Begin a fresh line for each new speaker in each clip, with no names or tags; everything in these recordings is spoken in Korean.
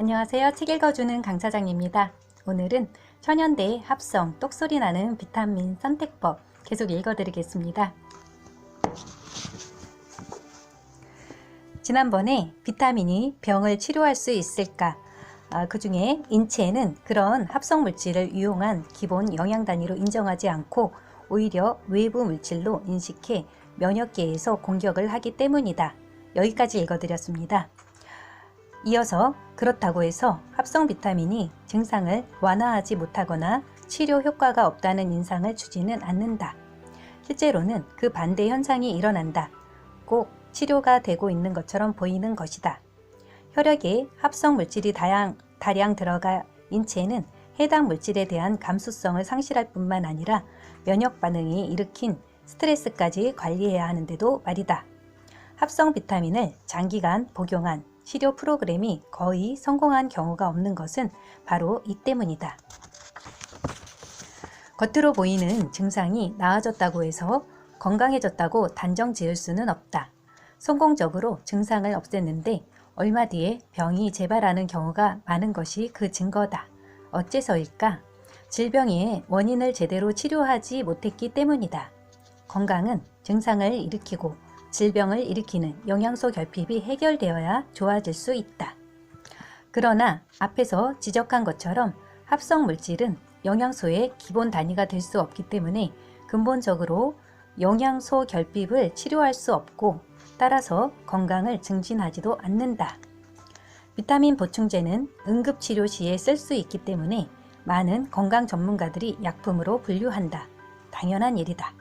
안녕하세요. 책 읽어주는 강사장입니다. 오늘은 천연대 합성 똑소리 나는 비타민 선택법 계속 읽어드리겠습니다. 지난번에 비타민이 병을 치료할 수 있을까? 그 중에 인체는 그런 합성 물질을 유용한 기본 영양 단위로 인정하지 않고 오히려 외부 물질로 인식해 면역계에서 공격을 하기 때문이다. 여기까지 읽어드렸습니다. 이어서 그렇다고 해서 합성 비타민이 증상을 완화하지 못하거나 치료 효과가 없다는 인상을 주지는 않는다. 실제로는 그 반대 현상이 일어난다. 꼭 치료가 되고 있는 것처럼 보이는 것이다. 혈액에 합성 물질이 다량 들어가 인체는 해당 물질에 대한 감수성을 상실할 뿐만 아니라 면역 반응이 일으킨 스트레스까지 관리해야 하는데도 말이다. 합성 비타민을 장기간 복용한 치료 프로그램이 거의 성공한 경우가 없는 것은 바로 이 때문이다. 겉으로 보이는 증상이 나아졌다고 해서 건강해졌다고 단정 지을 수는 없다. 성공적으로 증상을 없앴는데 얼마 뒤에 병이 재발하는 경우가 많은 것이 그 증거다. 어째서일까? 질병의 원인을 제대로 치료하지 못했기 때문이다. 건강은 증상을 일으키고 질병을 일으키는 영양소 결핍이 해결되어야 좋아질 수 있다. 그러나 앞에서 지적한 것처럼 합성 물질은 영양소의 기본 단위가 될 수 없기 때문에 근본적으로 영양소 결핍을 치료할 수 없고 따라서 건강을 증진하지도 않는다. 비타민 보충제는 응급치료 시에 쓸 수 있기 때문에 많은 건강 전문가들이 약품으로 분류한다. 당연한 일이다.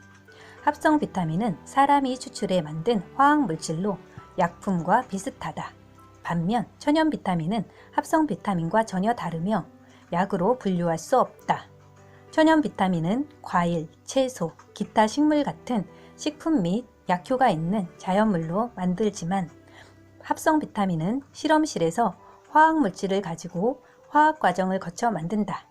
합성 비타민은 사람이 추출해 만든 화학 물질로 약품과 비슷하다. 반면 천연 비타민은 합성 비타민과 전혀 다르며 약으로 분류할 수 없다. 천연 비타민은 과일, 채소, 기타 식물 같은 식품 및 약효가 있는 자연물로 만들지만 합성 비타민은 실험실에서 화학 물질을 가지고 화학 과정을 거쳐 만든다.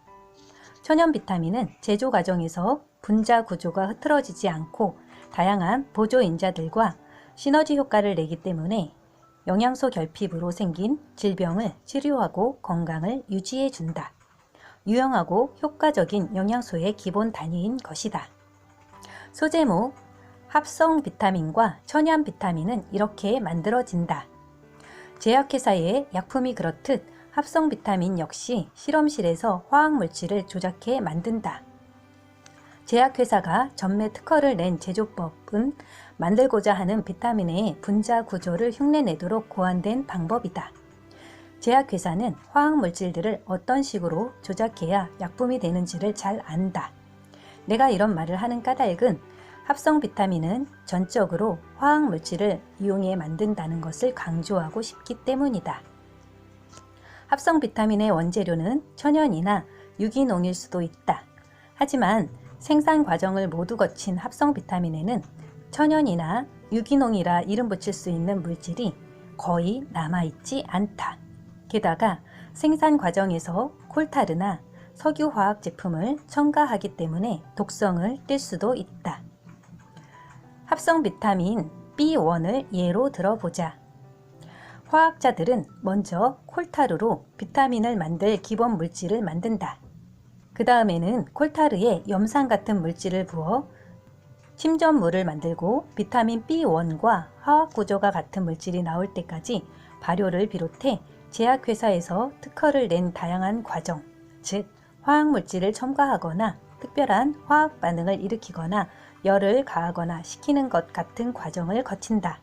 천연 비타민은 제조 과정에서 분자 구조가 흐트러지지 않고 다양한 보조인자들과 시너지 효과를 내기 때문에 영양소 결핍으로 생긴 질병을 치료하고 건강을 유지해 준다. 유용하고 효과적인 영양소의 기본 단위인 것이다. 소제목 합성 비타민과 천연 비타민은 이렇게 만들어진다. 제약회사의 약품이 그렇듯 합성 비타민 역시 실험실에서 화학물질을 조작해 만든다. 제약회사가 전매 특허를 낸 제조법은 만들고자 하는 비타민의 분자 구조를 흉내내도록 고안된 방법이다. 제약회사는 화학물질들을 어떤 식으로 조작해야 약품이 되는지를 잘 안다. 내가 이런 말을 하는 까닭은 합성 비타민은 전적으로 화학물질을 이용해 만든다는 것을 강조하고 싶기 때문이다. 합성 비타민의 원재료는 천연이나 유기농일 수도 있다. 하지만 생산 과정을 모두 거친 합성 비타민에는 천연이나 유기농이라 이름 붙일 수 있는 물질이 거의 남아있지 않다. 게다가 생산 과정에서 콜타르나 석유화학 제품을 첨가하기 때문에 독성을 띨 수도 있다. 합성 비타민 B1을 예로 들어보자. 화학자들은 먼저 콜타르로 비타민을 만들 기본 물질을 만든다. 그 다음에는 콜타르에 염산 같은 물질을 부어 침전물을 만들고 비타민 B1과 화학 구조가 같은 물질이 나올 때까지 발효를 비롯해 제약회사에서 특허를 낸 다양한 과정, 즉 화학물질을 첨가하거나 특별한 화학 반응을 일으키거나 열을 가하거나 식히는 것 같은 과정을 거친다.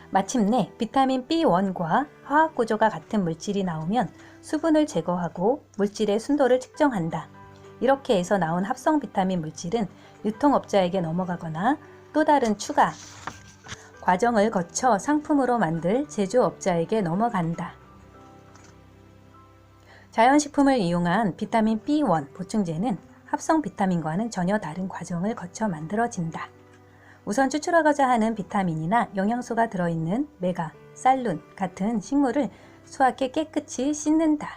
마침내 비타민 B1과 화학 구조가 같은 물질이 나오면 수분을 제거하고 물질의 순도를 측정한다. 이렇게 해서 나온 합성 비타민 물질은 유통업자에게 넘어가거나 또 다른 추가 과정을 거쳐 상품으로 만들 제조업자에게 넘어간다. 자연식품을 이용한 비타민 B1 보충제는 합성 비타민과는 전혀 다른 과정을 거쳐 만들어진다. 우선 추출하고자 하는 비타민이나 영양소가 들어있는 메가, 쌀룬 같은 식물을 수확해 깨끗이 씻는다.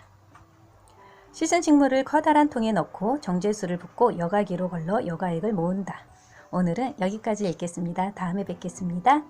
씻은 식물을 커다란 통에 넣고 정제수를 붓고 여과기로 걸러 여과액을 모은다. 오늘은 여기까지 읽겠습니다. 다음에 뵙겠습니다.